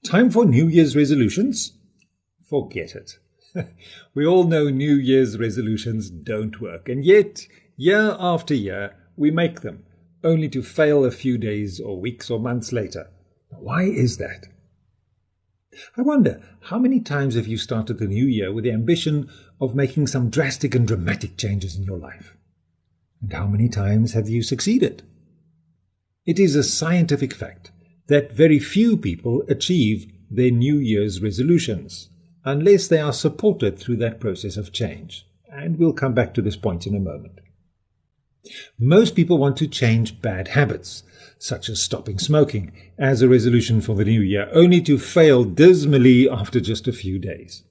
Time for New Year's resolutions? Forget it. We all know New Year's resolutions don't work, and yet, year after year, we make them, only to fail a few days or weeks or months later. Why is that? I wonder, how many times have you started the new year with the ambition of making some drastic and dramatic changes in your life? And how many times have you succeeded? It is a scientific fact that very few people achieve their New Year's resolutions unless they are supported through that process of change. And we'll come back to this point in a moment. Most people want to change bad habits, such as stopping smoking, as a resolution for the new year, only to fail dismally after just a few days.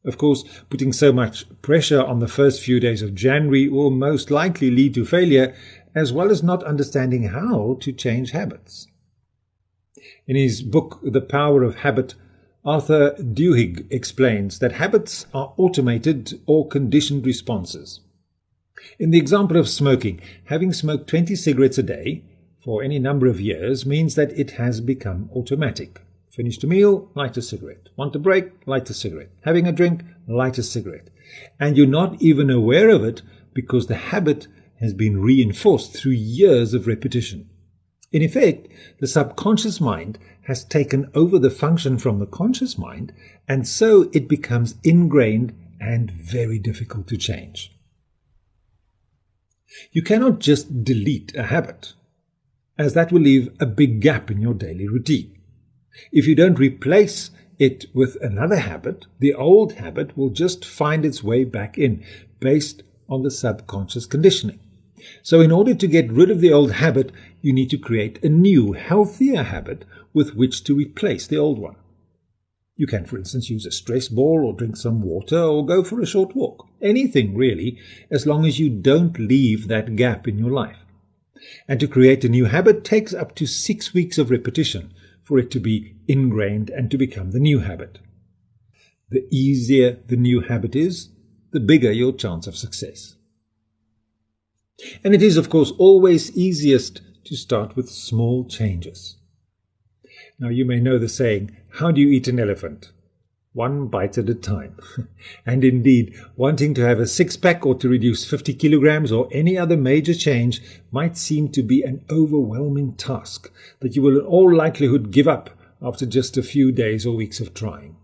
Of course, putting so much pressure on the first few days of January will most likely lead to failure, as well as not understanding how to change habits. In his book, The Power of Habit, Arthur Duhigg explains that habits are automated or conditioned responses. In the example of smoking, having smoked 20 cigarettes a day for any number of years means that it has become automatic. Finished a meal, light a cigarette. Want a break, light a cigarette. Having a drink, light a cigarette. And you're not even aware of it because the habit has been reinforced through years of repetition. In effect, the subconscious mind has taken over the function from the conscious mind, and so it becomes ingrained and very difficult to change. You cannot just delete a habit, as that will leave a big gap in your daily routine. If you don't replace it with another habit, the old habit will just find its way back in, based on the subconscious conditioning. So in order to get rid of the old habit, you need to create a new, healthier habit with which to replace the old one. You can, for instance, use a stress ball or drink some water or go for a short walk. Anything, really, as long as you don't leave that gap in your life. And to create a new habit takes up to 6 weeks of repetition for it to be ingrained and to become the new habit. The easier the new habit is, the bigger your chance of success. And it is, of course, always easiest to start with small changes. Now, you may know the saying, how do you eat an elephant? One bite at a time. And indeed, wanting to have a six-pack or to reduce 50 kilograms or any other major change might seem to be an overwhelming task that you will in all likelihood give up after just a few days or weeks of trying.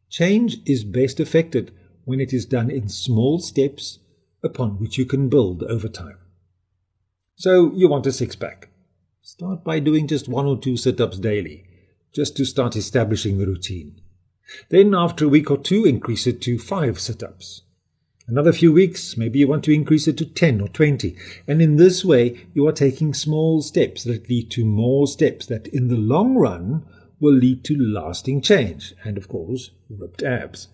Change is best effected when it is done in small steps upon which you can build over time. So you want a six-pack. Start by doing just 1 or 2 sit-ups daily, just to start establishing the routine. Then after a week or 2, increase it to 5 sit-ups. Another few weeks, maybe you want to increase it to 10 or 20. And in this way, you are taking small steps that lead to more steps that in the long run will lead to lasting change and, of course, ripped abs.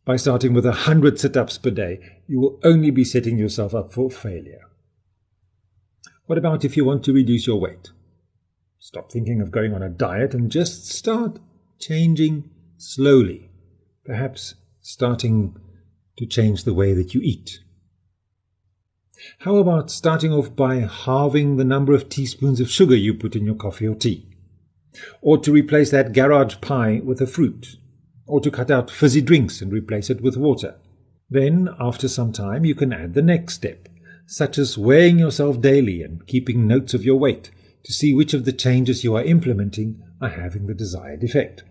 By starting with 100 sit-ups per day, you will only be setting yourself up for failure. What about if you want to reduce your weight? Stop thinking of going on a diet and just start changing slowly. Perhaps starting to change the way that you eat. How about starting off by halving the number of teaspoons of sugar you put in your coffee or tea? Or to replace that garage pie with a fruit? Or to cut out fizzy drinks and replace it with water? Then, after some time, you can add the next step, such as weighing yourself daily and keeping notes of your weight to see which of the changes you are implementing are having the desired effect.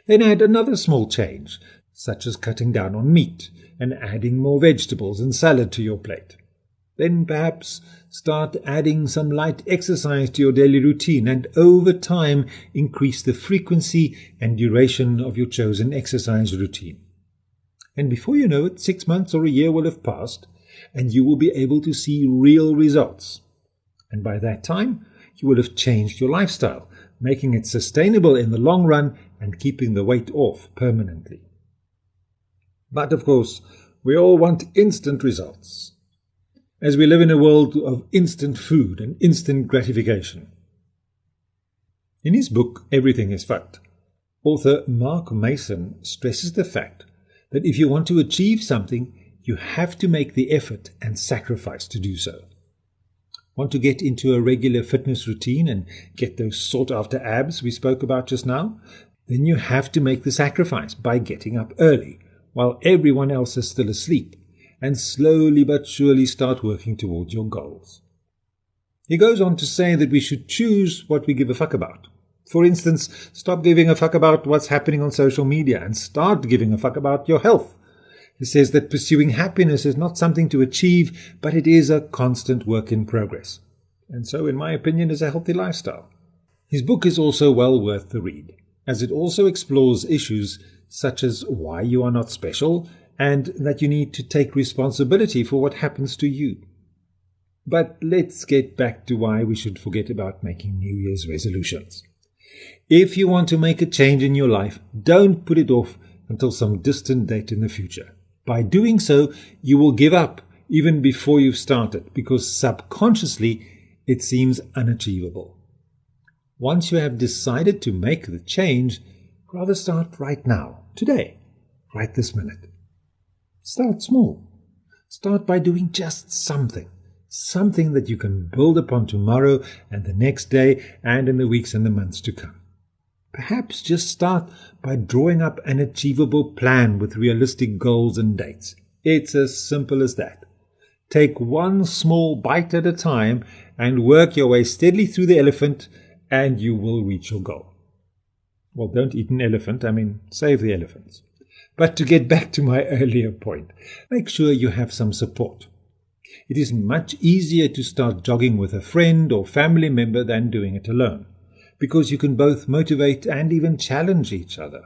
Then add another small change, such as cutting down on meat and adding more vegetables and salad to your plate. Then perhaps start adding some light exercise to your daily routine and over time increase the frequency and duration of your chosen exercise routine. And before you know it, 6 months or a year will have passed and you will be able to see real results. And by that time, you will have changed your lifestyle, making it sustainable in the long run and keeping the weight off permanently. But of course, we all want instant results, as we live in a world of instant food and instant gratification. In his book, Everything is Fucked, author Mark Mason stresses the fact that if you want to achieve something, you have to make the effort and sacrifice to do so. Want to get into a regular fitness routine and get those sought-after abs we spoke about just now? Then you have to make the sacrifice by getting up early, while everyone else is still asleep, and slowly but surely start working towards your goals. He goes on to say that we should choose what we give a fuck about. For instance, stop giving a fuck about what's happening on social media and start giving a fuck about your health. He says that pursuing happiness is not something to achieve, but it is a constant work in progress. And so, in my opinion, is a healthy lifestyle. His book is also well worth the read, as it also explores issues such as why you are not special and that you need to take responsibility for what happens to you. But let's get back to why we should forget about making New Year's resolutions. If you want to make a change in your life, don't put it off until some distant date in the future. By doing so, you will give up even before you've started, because subconsciously it seems unachievable. Once you have decided to make the change, rather start right now, today, right this minute. Start small. Start by doing just something that you can build upon tomorrow and the next day and in the weeks and the months to come. Perhaps just start by drawing up an achievable plan with realistic goals and dates. It's as simple as that. Take one small bite at a time and work your way steadily through the elephant, and you will reach your goal. Well, don't eat an elephant, save the elephants. But to get back to my earlier point, make sure you have some support. It is much easier to start jogging with a friend or family member than doing it alone, because you can both motivate and even challenge each other.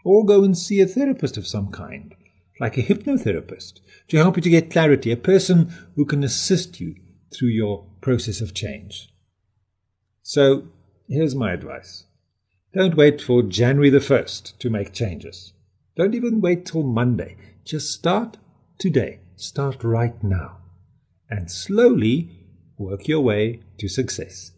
Or go and see a therapist of some kind, like a hypnotherapist, to help you to get clarity, a person who can assist you through your process of change. So, here's my advice. Don't wait for January the 1st to make changes. Don't even wait till Monday. Just start today. Start right now. And slowly work your way to success.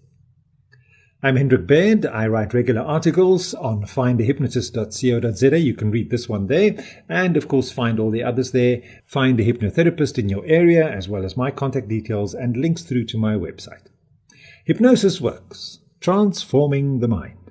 I'm Hendrik Baird. I write regular articles on findahypnotist.co.za. You can read this one there, and of course find all the others there. Find a hypnotherapist in your area, as well as my contact details and links through to my website. Hypnosis works, transforming the mind.